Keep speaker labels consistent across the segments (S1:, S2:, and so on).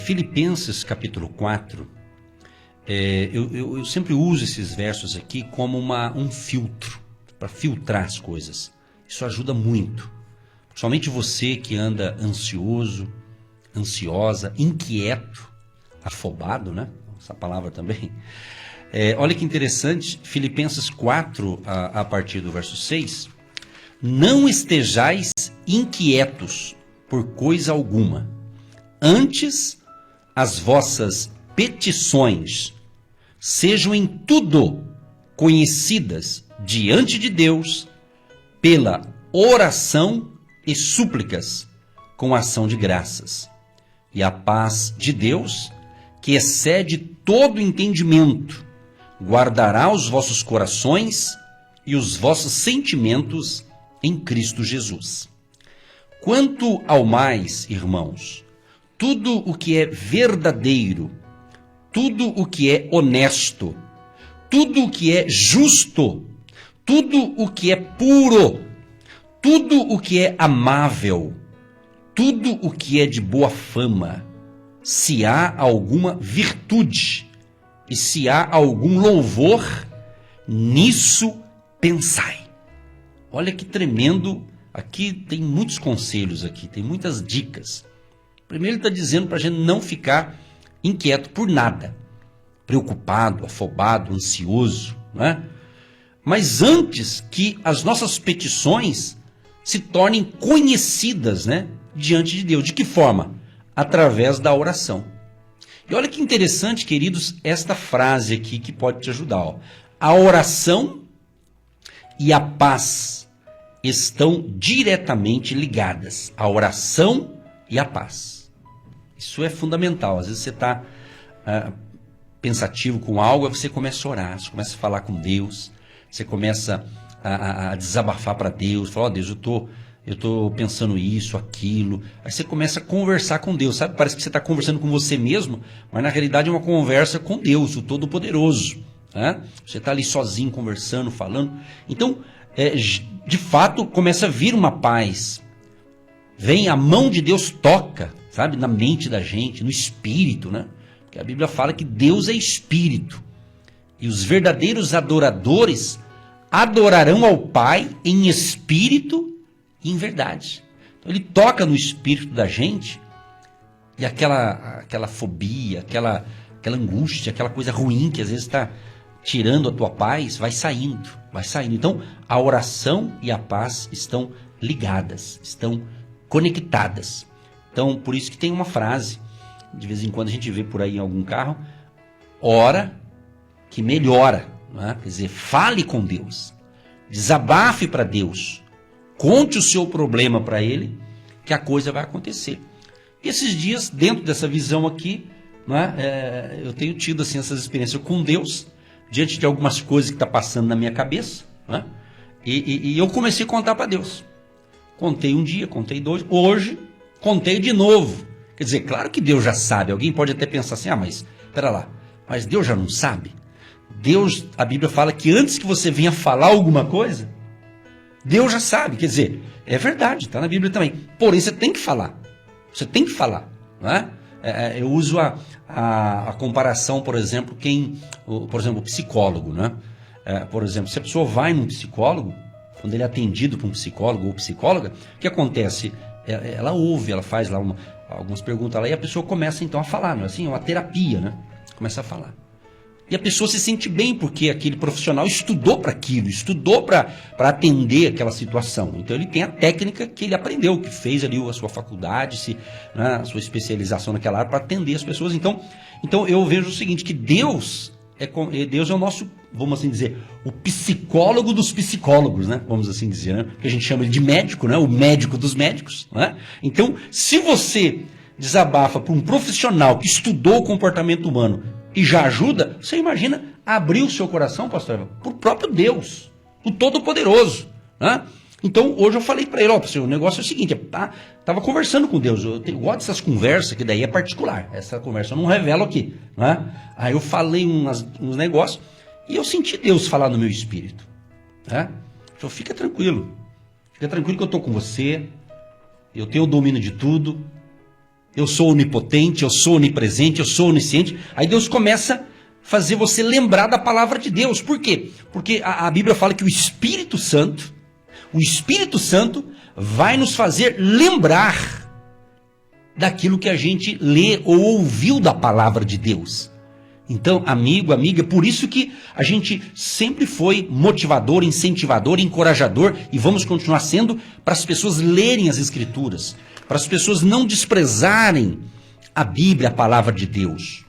S1: Filipenses capítulo 4, eu sempre uso esses versos aqui como um filtro, para filtrar as coisas. Isso ajuda muito. Somente você que anda ansioso, ansiosa, inquieto, afobado, né? Essa palavra também. Olha que interessante, Filipenses 4, a partir do verso 6. Não estejais inquietos por coisa alguma. Antes, as vossas petições sejam em tudo conhecidas diante de Deus pela oração e súplicas com ação de graças. E a paz de Deus, que excede todo entendimento, guardará os vossos corações e os vossos sentimentos em Cristo Jesus. Quanto ao mais, irmãos, tudo o que é verdadeiro, tudo o que é honesto, tudo o que é justo, tudo o que é puro, tudo o que é amável, tudo o que é de boa fama, se há alguma virtude e se há algum louvor, nisso pensai. Olha que tremendo, aqui tem muitos conselhos, aqui tem muitas dicas. Primeiro ele está dizendo para a gente não ficar inquieto por nada, preocupado, afobado, ansioso, né? Mas antes que as nossas petições se tornem conhecidas, né, diante de Deus. De que forma? Através da oração. E olha que interessante, queridos, esta frase aqui que pode te ajudar. Ó. A oração e a paz estão diretamente ligadas. A oração e a paz. Isso é fundamental. Às vezes você está pensativo com algo, aí você começa a orar, você começa a falar com Deus, você começa a desabafar para Deus, falar, ó Deus, eu tô pensando isso, aquilo. Aí você começa a conversar com Deus, sabe? Parece que você está conversando com você mesmo, mas na realidade é uma conversa com Deus, o Todo-Poderoso. Né? Você está ali sozinho, conversando, falando. Então, de fato, começa a vir uma paz. Vem, a mão de Deus toca, sabe? Na mente da gente, no espírito, né? Porque a Bíblia fala que Deus é espírito. E os verdadeiros adoradores adorarão ao Pai em espírito e em verdade. Então ele toca no espírito da gente e aquela fobia, aquela angústia, aquela coisa ruim que às vezes está tirando a tua paz, vai saindo, vai saindo. Então a oração e a paz estão ligadas, estão conectadas. Então por isso que tem uma frase, de vez em quando a gente vê por aí em algum carro, ora que melhora. Né? Quer dizer, fale com Deus, desabafe para Deus, conte o seu problema para Ele, que a coisa vai acontecer. E esses dias, dentro dessa visão aqui, né, eu tenho tido assim, essas experiências com Deus, diante de algumas coisas que estão passando na minha cabeça, né? E eu comecei a contar para Deus. Contei um dia, contei dois, hoje contei de novo. Quer dizer, claro que Deus já sabe. Alguém pode até pensar assim, mas espera lá, mas Deus já não sabe? Deus, a Bíblia fala que antes que você venha falar alguma coisa, Deus já sabe. Quer dizer, é verdade, está na Bíblia também. Porém, você tem que falar. Você tem que falar. Não é? Eu uso a comparação, por exemplo, o psicólogo. Né? Por exemplo, se a pessoa vai num psicólogo, quando ele é atendido por um psicólogo ou psicóloga, o que acontece? Ela ouve, ela faz lá algumas perguntas lá, e a pessoa começa então a falar. Não é assim? É uma terapia, né? Começa a falar. E a pessoa se sente bem porque aquele profissional estudou para aquilo, estudou para atender aquela situação. Então ele tem a técnica que ele aprendeu, que fez ali a sua faculdade, né, a sua especialização naquela área para atender as pessoas. Então eu vejo o seguinte, que Deus é o nosso, vamos assim dizer, o psicólogo dos psicólogos, né? Vamos assim dizer, né? Que a gente chama ele de médico, né? O médico dos médicos. Né? Então, se você desabafa para um profissional que estudou o comportamento humano e já ajuda, você imagina abrir o seu coração, pastor, para o próprio Deus, o Todo-Poderoso. Né? Então, hoje eu falei para ele, o negócio é o seguinte, estava conversando com Deus, eu gosto dessas conversas, que daí é particular, essa conversa eu não revelo aqui. Né? Aí eu falei uns negócios e eu senti Deus falar no meu espírito. Né? Então, fica tranquilo que eu estou com você, eu tenho o domínio de tudo, eu sou onipotente, eu sou onipresente, eu sou onisciente. Aí Deus começa a fazer você lembrar da palavra de Deus. Por quê? Porque a Bíblia fala que o Espírito Santo vai nos fazer lembrar daquilo que a gente lê ou ouviu da palavra de Deus. Então, amigo, amiga, é por isso que a gente sempre foi motivador, incentivador, encorajador e vamos continuar sendo para as pessoas lerem as Escrituras, para as pessoas não desprezarem a Bíblia, a palavra de Deus.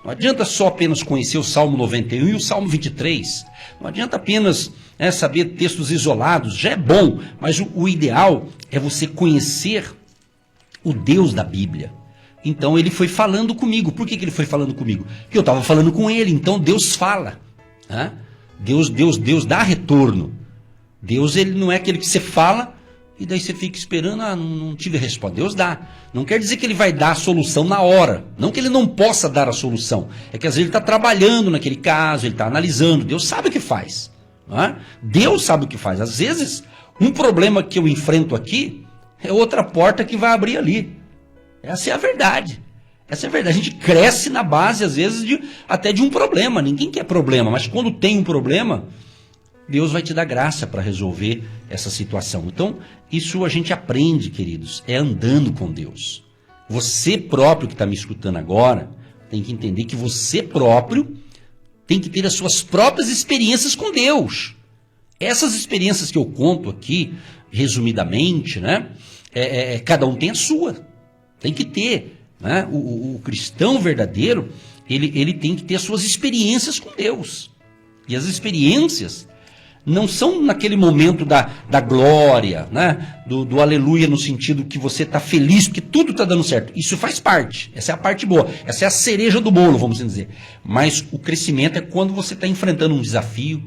S1: Não adianta só apenas conhecer o Salmo 91 e o Salmo 23. Não adianta apenas saber textos isolados, já é bom, mas o ideal é você conhecer o Deus da Bíblia. Então ele foi falando comigo. Por que ele foi falando comigo? Porque eu estava falando com ele. Então Deus fala. Né? Deus dá retorno. Deus, ele não é aquele que você fala e daí você fica esperando, não tive resposta. Deus dá. Não quer dizer que ele vai dar a solução na hora. Não que ele não possa dar a solução. É que às vezes ele está trabalhando naquele caso, ele está analisando. Deus sabe o que faz. Né? Deus sabe o que faz. Às vezes, um problema que eu enfrento aqui é outra porta que vai abrir ali. Essa é a verdade. Essa é a verdade. A gente cresce na base, às vezes, até de um problema. Ninguém quer problema, mas quando tem um problema, Deus vai te dar graça para resolver essa situação. Então, isso a gente aprende, queridos, é andando com Deus. Você próprio que está me escutando agora, tem que entender que você próprio tem que ter as suas próprias experiências com Deus. Essas experiências que eu conto aqui, resumidamente, né? Cada um tem a sua. Tem que ter, né? O cristão verdadeiro, ele tem que ter as suas experiências com Deus. E as experiências não são naquele momento da glória, né? Do aleluia, no sentido que você está feliz porque tudo está dando certo. Isso faz parte, essa é a parte boa, essa é a cereja do bolo, vamos dizer. Mas o crescimento é quando você está enfrentando um desafio,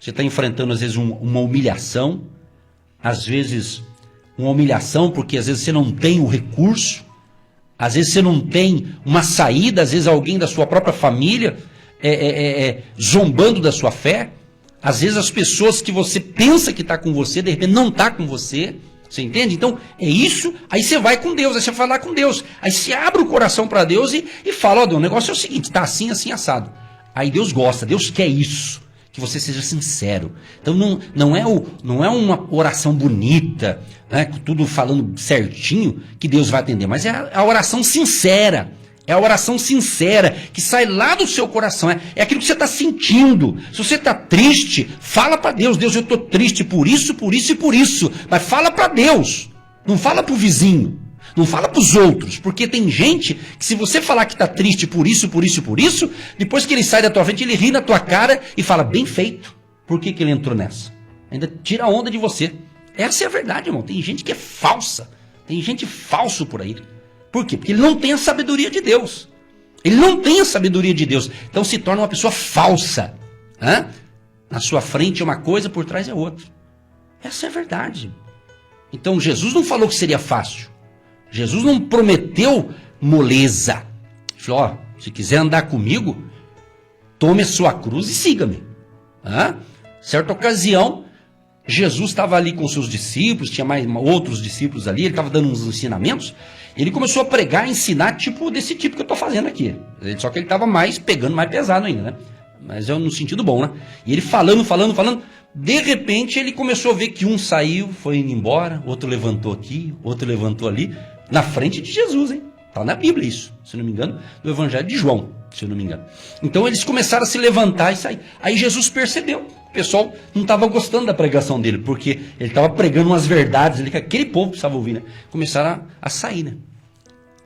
S1: você está enfrentando às vezes uma humilhação, às vezes uma humilhação porque às vezes você não tem o recurso, às vezes você não tem uma saída, às vezes alguém da sua própria família zombando da sua fé, às vezes as pessoas que você pensa que está com você, de repente não está com você, você entende? Então é isso, aí você vai com Deus, aí você vai lá com Deus, aí você abre o coração para Deus e fala, ó, Deus, o negócio é o seguinte, está assim, assim, assado. Aí Deus gosta, Deus quer isso. Que você seja sincero. Então não é uma oração bonita, né, tudo falando certinho, que Deus vai atender, mas é a oração sincera. É a oração sincera, que sai lá do seu coração. É aquilo que você está sentindo. Se você está triste, fala para Deus. Deus, eu estou triste por isso, por isso e por isso. Mas fala para Deus. Não fala para o vizinho. Não fala para os outros, porque tem gente que se você falar que está triste por isso, por isso e por isso, depois que ele sai da tua frente, ele ri na tua cara e fala, bem feito. Por que ele entrou nessa? Ainda tira a onda de você. Essa é a verdade, irmão. Tem gente que é falsa. Tem gente falso por aí. Por quê? Porque ele não tem a sabedoria de Deus. Ele não tem a sabedoria de Deus. Então se torna uma pessoa falsa. Hã? Na sua frente é uma coisa, por trás é outra. Essa é a verdade. Então Jesus não falou que seria fácil. Jesus não prometeu moleza. Ele falou, ó, se quiser andar comigo, tome a sua cruz e siga-me. Certa ocasião, Jesus estava ali com seus discípulos, tinha mais outros discípulos ali, ele estava dando uns ensinamentos, ele começou a pregar, ensinar desse tipo que eu estou fazendo aqui. Só que ele estava pegando mais pesado ainda, né? Mas é no sentido bom, né? E ele falando, de repente ele começou a ver que um saiu, foi indo embora, outro levantou aqui, outro levantou ali, na frente de Jesus, hein? Está na Bíblia isso, se não me engano, no Evangelho de João, se eu não me engano. Então eles começaram a se levantar e sair. Aí Jesus percebeu, o pessoal não estava gostando da pregação dele, porque ele estava pregando umas verdades ali que aquele povo precisava ouvir, né? Começaram a sair, né?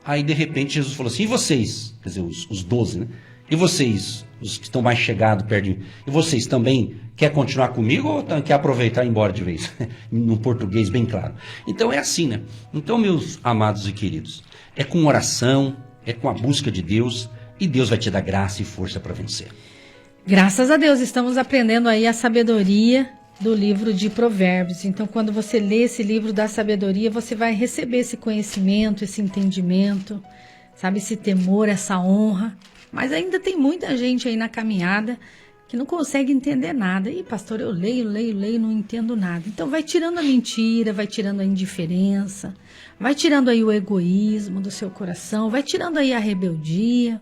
S1: Aí de repente Jesus falou assim, e vocês, quer dizer, os 12, né? E vocês, os que estão mais chegados perto de mim, e vocês também querem continuar comigo ou quer aproveitar e ir embora de vez? No português bem claro. Então é assim, né? Então, meus amados e queridos, é com oração, é com a busca de Deus, e Deus vai te dar graça e força para vencer.
S2: Graças a Deus, estamos aprendendo aí a sabedoria do livro de Provérbios. Então, quando você lê esse livro da sabedoria, você vai receber esse conhecimento, esse entendimento, sabe, esse temor, essa honra. Mas ainda tem muita gente aí na caminhada que não consegue entender nada. E pastor, eu leio, não entendo nada. Então vai tirando a mentira, vai tirando a indiferença, vai tirando aí o egoísmo do seu coração, vai tirando aí a rebeldia,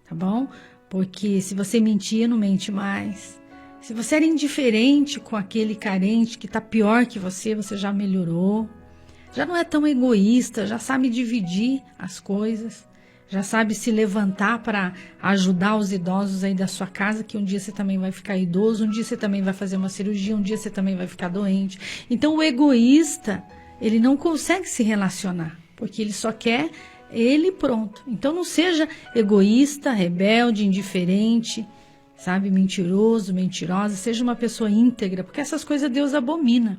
S2: tá bom? Porque se você mentir, não mente mais. Se você era indiferente com aquele carente que está pior que você já melhorou. Já não é tão egoísta, já sabe dividir as coisas. Já sabe se levantar para ajudar os idosos aí da sua casa, que um dia você também vai ficar idoso, um dia você também vai fazer uma cirurgia, um dia você também vai ficar doente. Então o egoísta, ele não consegue se relacionar, porque ele só quer ele pronto. Então não seja egoísta, rebelde, indiferente, sabe, mentiroso, mentirosa, seja uma pessoa íntegra, porque essas coisas Deus abomina.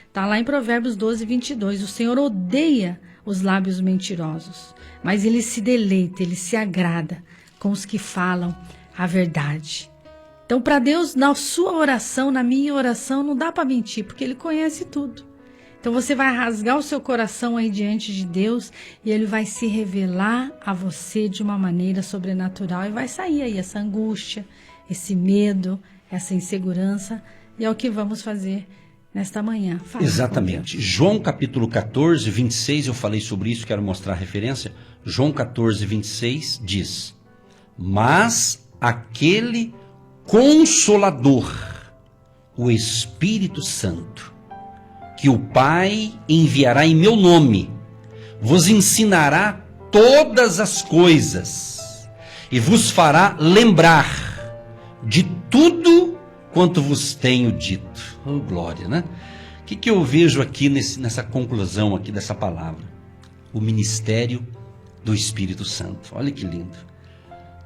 S2: Está lá em Provérbios 12, 22, o Senhor odeia os lábios mentirosos, mas ele se deleita, ele se agrada com os que falam a verdade. Então, para Deus, na sua oração, na minha oração, não dá para mentir, porque ele conhece tudo. Então, você vai rasgar o seu coração aí diante de Deus e ele vai se revelar a você de uma maneira sobrenatural e vai sair aí essa angústia, esse medo, essa insegurança, e é o que vamos fazer nesta manhã. Fala.
S1: Exatamente. João capítulo 14, 26, eu falei sobre isso, quero mostrar a referência. João 14, 26 diz: mas aquele Consolador, o Espírito Santo, que o Pai enviará em meu nome, vos ensinará todas as coisas e vos fará lembrar de tudo quanto vos tenho dito. Oh, glória, né? O que eu vejo aqui nessa conclusão aqui dessa palavra? O ministério do Espírito Santo. Olha que lindo.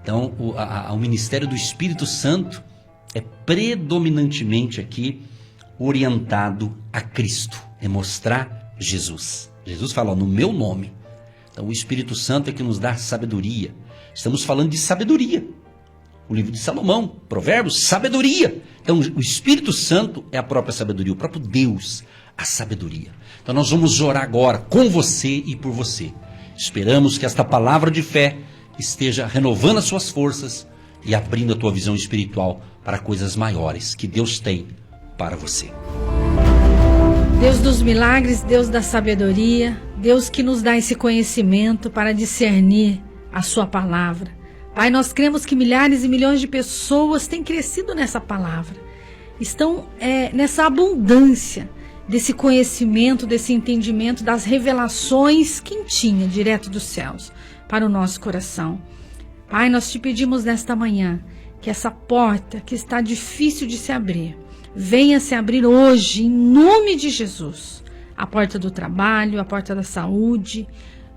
S1: Então, o ministério do Espírito Santo é predominantemente aqui orientado a Cristo, é mostrar Jesus. Jesus fala, no meu nome. Então, o Espírito Santo é que nos dá sabedoria. Estamos falando de sabedoria. O livro de Salomão, Provérbios, sabedoria. Então, o Espírito Santo é a própria sabedoria, o próprio Deus, a sabedoria. Então, nós vamos orar agora com você e por você. Esperamos que esta palavra de fé esteja renovando as suas forças e abrindo a tua visão espiritual para coisas maiores que Deus tem para você.
S2: Deus dos milagres, Deus da sabedoria, Deus que nos dá esse conhecimento para discernir a sua palavra. Pai, nós cremos que milhares e milhões de pessoas têm crescido nessa palavra, estão nessa abundância desse conhecimento, desse entendimento, das revelações quentinhas, direto dos céus, para o nosso coração. Pai, nós te pedimos nesta manhã que essa porta que está difícil de se abrir, venha se abrir hoje, em nome de Jesus. A porta do trabalho, a porta da saúde,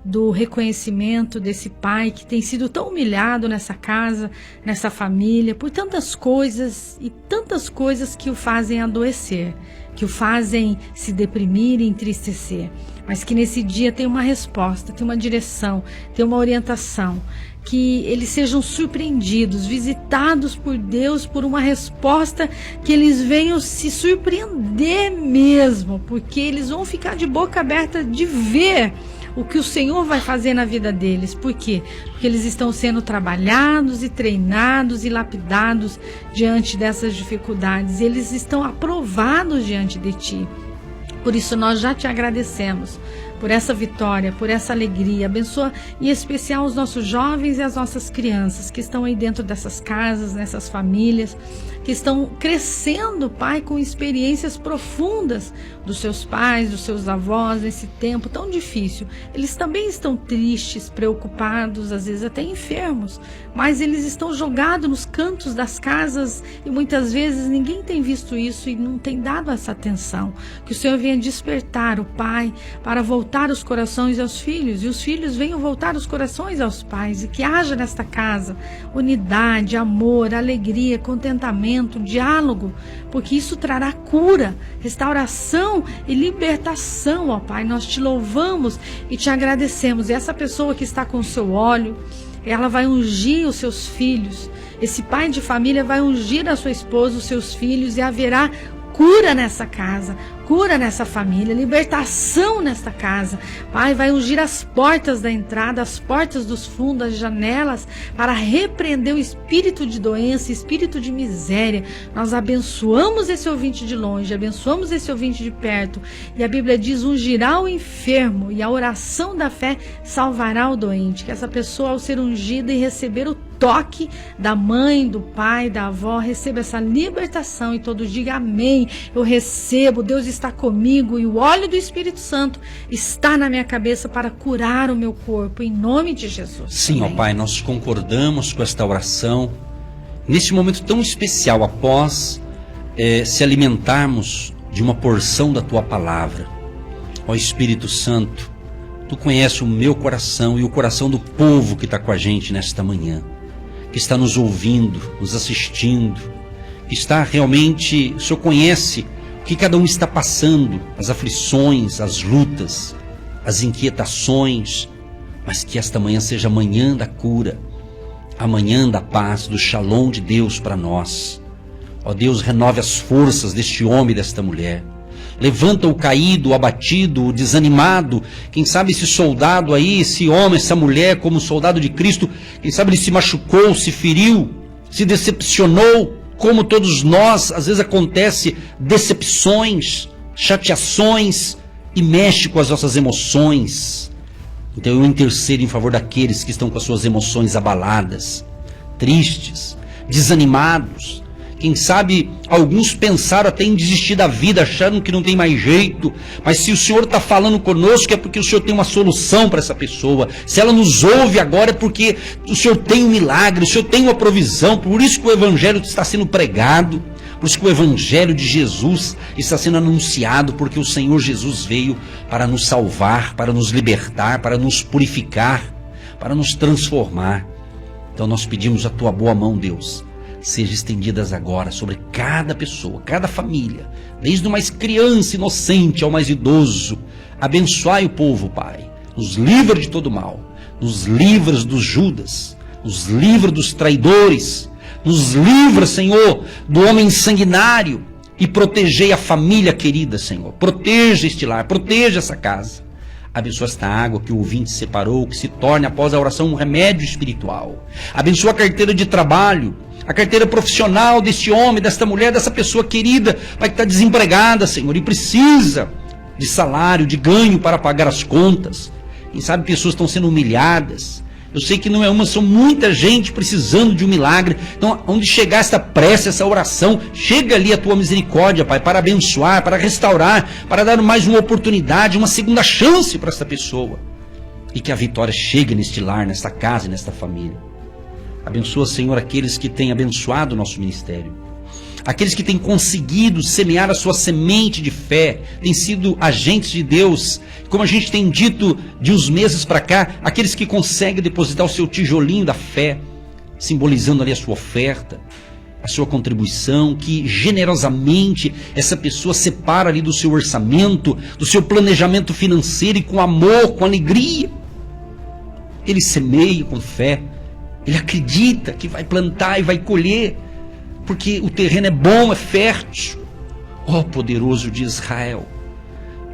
S2: do reconhecimento desse pai que tem sido tão humilhado nessa casa, nessa família, por tantas coisas e tantas coisas que o fazem adoecer, que o fazem se deprimir e entristecer, mas que nesse dia tem uma resposta, tem uma direção, tem uma orientação, que eles sejam surpreendidos, visitados por Deus, por uma resposta, que eles venham se surpreender mesmo, porque eles vão ficar de boca aberta de ver o que o Senhor vai fazer na vida deles. Por quê? Porque eles estão sendo trabalhados e treinados e lapidados diante dessas dificuldades. Eles estão aprovados diante de Ti. Por isso nós já te agradecemos por essa vitória, por essa alegria. Abençoa em especial os nossos jovens e as nossas crianças que estão aí dentro dessas casas, nessas famílias, que estão crescendo, Pai, com experiências profundas dos seus pais, dos seus avós, nesse tempo tão difícil. Eles também estão tristes, preocupados, às vezes até enfermos, mas eles estão jogados nos cantos das casas e muitas vezes ninguém tem visto isso e não tem dado essa atenção. Que o Senhor venha despertar o Pai para voltar os corações aos filhos, e os filhos venham voltar os corações aos pais, e que haja nesta casa unidade, amor, alegria, contentamento, diálogo, porque isso trará cura, restauração e libertação, ó Pai. Nós te louvamos e te agradecemos. E essa pessoa que está com o seu óleo, ela vai ungir os seus filhos, esse pai de família vai ungir a sua esposa, os seus filhos, e haverá cura nessa casa, cura nessa família, libertação nesta casa. Pai, vai ungir as portas da entrada, as portas dos fundos, as janelas, para repreender o espírito de doença, espírito de miséria. Nós abençoamos esse ouvinte de longe, abençoamos esse ouvinte de perto. E a Bíblia diz: ungirá o enfermo, e a oração da fé salvará o doente. Que essa pessoa, ao ser ungida e receber o toque da mãe, do pai, da avó, receba essa libertação, e todos digam amém. Eu recebo, Deus está comigo, e o óleo do Espírito Santo está na minha cabeça para curar o meu corpo, em nome de Jesus.
S1: Sim, ó Pai, nós concordamos com esta oração neste momento tão especial, após se alimentarmos de uma porção da Tua Palavra. Ó Espírito Santo, Tu conheces o meu coração e o coração do povo que está com a gente nesta manhã, que está nos ouvindo, nos assistindo, que está realmente, o Senhor conhece o que cada um está passando, as aflições, as lutas, as inquietações, mas que esta manhã seja a manhã da cura, a manhã da paz, do shalom de Deus para nós. Ó Deus, renove as forças deste homem e desta mulher. Levanta o caído, o abatido, o desanimado. Quem sabe esse soldado aí, esse homem, essa mulher, como soldado de Cristo, quem sabe ele se machucou, se feriu, se decepcionou, como todos nós. Às vezes acontece decepções, chateações, e mexe com as nossas emoções. Então eu intercedo em favor daqueles que estão com as suas emoções abaladas, tristes, desanimados. Quem sabe alguns pensaram até em desistir da vida, achando que não tem mais jeito. Mas se o Senhor está falando conosco, é porque o Senhor tem uma solução para essa pessoa. Se ela nos ouve agora, é porque o Senhor tem um milagre, o Senhor tem uma provisão. Por isso que o Evangelho está sendo pregado, por isso que o Evangelho de Jesus está sendo anunciado, porque o Senhor Jesus veio para nos salvar, para nos libertar, para nos purificar, para nos transformar. Então nós pedimos a Tua boa mão, Deus, sejam estendidas agora sobre cada pessoa, cada família, desde o mais criança inocente ao mais idoso. Abençoai o povo, Pai. Nos livra de todo mal, nos livra dos Judas, nos livra dos traidores, nos livra, Senhor, do homem sanguinário, e protegei a família querida, Senhor. Proteja este lar, proteja essa casa. Abençoa esta água que o ouvinte separou, que se torne após a oração um remédio espiritual. Abençoa a carteira de trabalho, a carteira profissional deste homem, desta mulher, dessa pessoa querida, Pai, que está desempregada, Senhor, e precisa de salário, de ganho para pagar as contas. Quem sabe pessoas estão sendo humilhadas. Eu sei que não é uma, são muita gente precisando de um milagre. Então, onde chegar esta prece, essa oração, chega ali a Tua misericórdia, Pai, para abençoar, para restaurar, para dar mais uma oportunidade, uma segunda chance para esta pessoa. E que a vitória chegue neste lar, nesta casa e nesta família. Abençoa, Senhor, aqueles que têm abençoado o nosso ministério, aqueles que têm conseguido semear a sua semente de fé, têm sido agentes de Deus, como a gente tem dito de uns meses para cá, aqueles que conseguem depositar o seu tijolinho da fé, simbolizando ali a sua oferta, a sua contribuição, que generosamente essa pessoa separa ali do seu orçamento, do seu planejamento financeiro, e com amor, com alegria, ele semeia com fé. Ele acredita que vai plantar e vai colher, porque o terreno é bom, é fértil. Ó poderoso de Israel,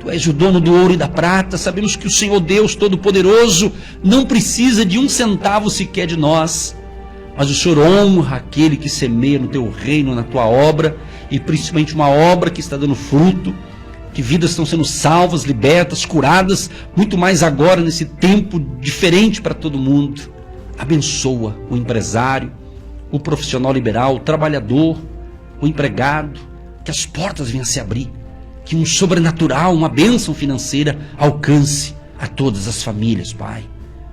S1: Tu és o dono do ouro e da prata. Sabemos que o Senhor Deus Todo-Poderoso não precisa de um centavo sequer de nós, mas o Senhor honra aquele que semeia no Teu reino, na Tua obra, e principalmente uma obra que está dando fruto, que vidas estão sendo salvas, libertas, curadas, muito mais agora nesse tempo diferente para todo mundo. Abençoa o empresário, o profissional liberal, o trabalhador, o empregado, que as portas venham a se abrir, que um sobrenatural, uma bênção financeira alcance a todas as famílias, Pai.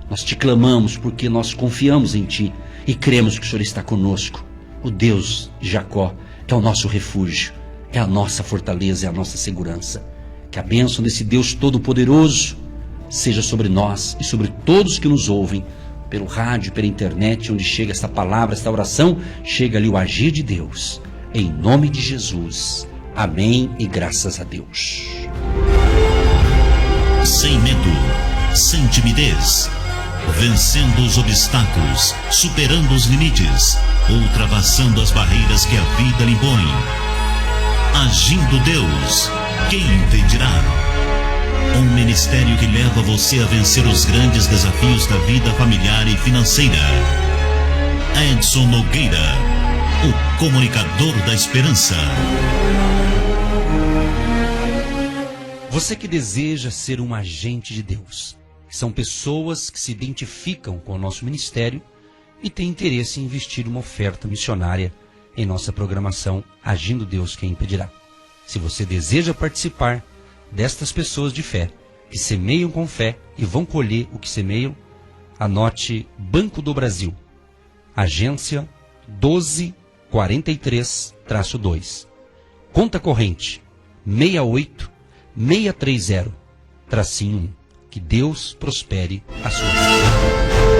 S1: Nós Te clamamos porque nós confiamos em Ti e cremos que o Senhor está conosco, o Deus de Jacó, que é o nosso refúgio, é a nossa fortaleza, é a nossa segurança. Que a bênção desse Deus Todo-Poderoso seja sobre nós e sobre todos que nos ouvem, pelo rádio, pela internet, onde chega esta palavra, esta oração, chega ali o agir de Deus. Em nome de Jesus. Amém e graças a Deus.
S3: Sem medo, sem timidez, vencendo os obstáculos, superando os limites, ultrapassando as barreiras que a vida lhe impõe. Agindo Deus, quem impedirá? Um ministério que leva você a vencer os grandes desafios da vida familiar e financeira. Edson Nogueira, o comunicador da esperança.
S1: Você que deseja ser um agente de Deus, que são pessoas que se identificam com o nosso ministério e têm interesse em investir uma oferta missionária em nossa programação Agindo Deus Quem Impedirá. Se você deseja participar destas pessoas de fé, que semeiam com fé e vão colher o que semeiam, anote Banco do Brasil, agência 1243-2, conta corrente 68630-1. Que Deus prospere a sua vida.